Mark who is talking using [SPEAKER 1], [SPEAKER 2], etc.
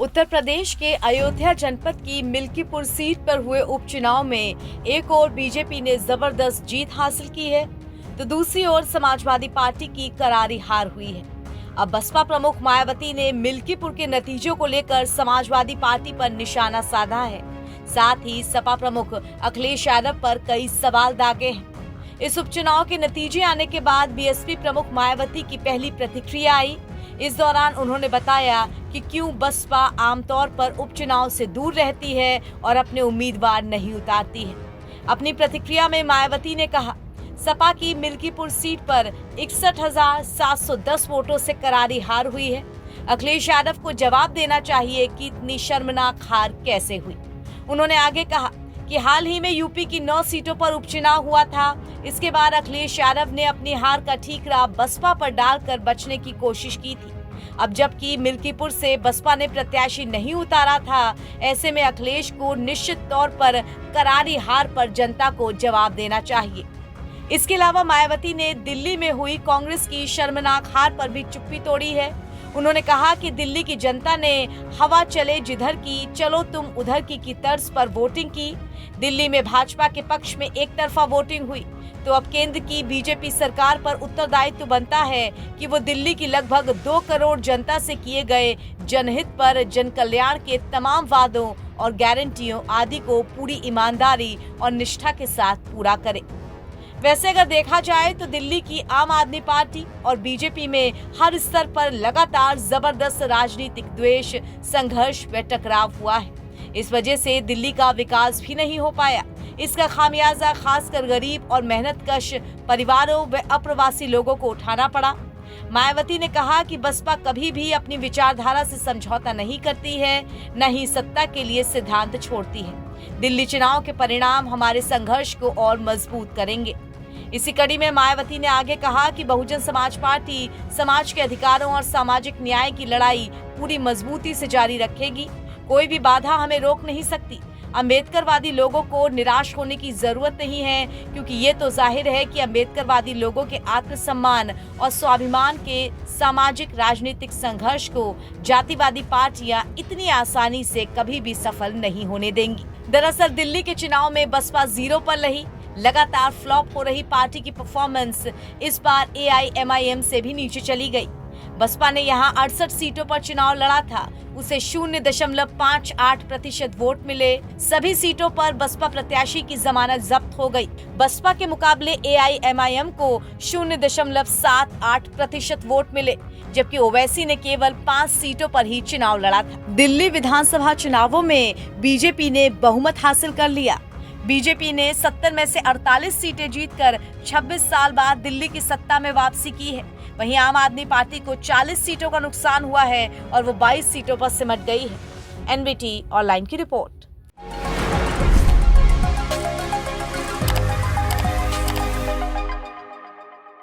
[SPEAKER 1] उत्तर प्रदेश के अयोध्या जनपद की मिल्कीपुर सीट पर हुए उपचुनाव में एक ओर बीजेपी ने जबरदस्त जीत हासिल की है, तो दूसरी ओर समाजवादी पार्टी की करारी हार हुई है। अब बसपा प्रमुख मायावती ने मिल्कीपुर के नतीजों को लेकर समाजवादी पार्टी पर निशाना साधा है। साथ ही सपा प्रमुख अखिलेश यादव पर कई सवाल दागे हैं। इस उपचुनाव के नतीजे आने के बाद बीएसपी प्रमुख मायावती की पहली प्रतिक्रिया आई। इस दौरान उन्होंने बताया कि क्यों बसपा आमतौर पर उपचुनाव से दूर रहती है और अपने उम्मीदवार नहीं उतारती है। अपनी प्रतिक्रिया में मायावती ने कहा, सपा की मिल्कीपुर सीट पर 61,710 वोटों से करारी हार हुई है। अखिलेश यादव को जवाब देना चाहिए कि इतनी शर्मनाक हार कैसे हुई। उन्होंने आगे कहा कि हाल ही में यूपी की 9 सीटों पर उपचुनाव हुआ था। इसके बाद अखिलेश यादव ने अपनी हार का ठीकरा बसपा पर डालकर बचने की कोशिश की थी। अब जबकि मिल्कीपुर से बसपा ने प्रत्याशी नहीं उतारा था, ऐसे में अखिलेश को निश्चित तौर पर करारी हार पर जनता को जवाब देना चाहिए। इसके अलावा मायावती ने दिल्ली में हुई कांग्रेस की शर्मनाक हार पर भी चुप्पी तोड़ी है। उन्होंने कहा कि दिल्ली की जनता ने हवा चले जिधर की चलो तुम उधर की तर्ज पर वोटिंग की। दिल्ली में भाजपा के पक्ष में एक तरफा वोटिंग हुई, तो अब केंद्र की बीजेपी सरकार पर उत्तरदायित्व बनता है कि वो दिल्ली की लगभग 2 करोड़ जनता से किए गए जनहित पर जन कल्याण के तमाम वादों और गारंटियों आदि को पूरी ईमानदारी और निष्ठा के साथ पूरा करे। वैसे अगर देखा जाए तो दिल्ली की आम आदमी पार्टी और बीजेपी में हर स्तर पर लगातार जबरदस्त राजनीतिक द्वेष, संघर्ष व टकराव हुआ है। इस वजह से दिल्ली का विकास भी नहीं हो पाया। इसका खामियाजा खासकर गरीब और मेहनतकश परिवारों व अप्रवासी लोगों को उठाना पड़ा। मायावती ने कहा कि बसपा कभी भी अपनी विचारधारा से समझौता नहीं करती है, न ही सत्ता के लिए सिद्धांत छोड़ती है। दिल्ली चुनाव के परिणाम हमारे संघर्ष को और मजबूत करेंगे। इसी कड़ी में मायावती ने आगे कहा कि बहुजन समाज पार्टी समाज के अधिकारों और सामाजिक न्याय की लड़ाई पूरी मजबूती से जारी रखेगी। कोई भी बाधा हमें रोक नहीं सकती। अम्बेडकरवादी लोगों को निराश होने की जरूरत नहीं है, क्योंकि ये तो जाहिर है कि अम्बेडकरवादी लोगों के आत्मसम्मान और स्वाभिमान के सामाजिक राजनीतिक संघर्ष को जातिवादी पार्टियां इतनी आसानी से कभी भी सफल नहीं होने देंगी। दरअसल दिल्ली के चुनाव में बसपा 0 पर रही। लगातार फ्लॉप हो रही पार्टी की परफॉर्मेंस इस बार AIMIM से भी नीचे चली गई। बसपा ने यहां 68 सीटों पर चुनाव लड़ा था, उसे 0.58% वोट मिले। सभी सीटों पर बसपा प्रत्याशी की जमानत जब्त हो गई। बसपा के मुकाबले AIMIM को 0.78% वोट मिले, जबकि ओवैसी ने केवल 5 सीटों पर ही चुनाव लड़ा था। दिल्ली विधानसभा चुनावों में बीजेपी ने बहुमत हासिल कर लिया। बीजेपी ने 70 में से 48 सीटें जीतकर 26 साल बाद दिल्ली की सत्ता में वापसी की है। वहीं आम आदमी पार्टी को 40 सीटों का नुकसान हुआ है और वो 22 सीटों पर सिमट गई है। NBT ऑनलाइन की रिपोर्ट।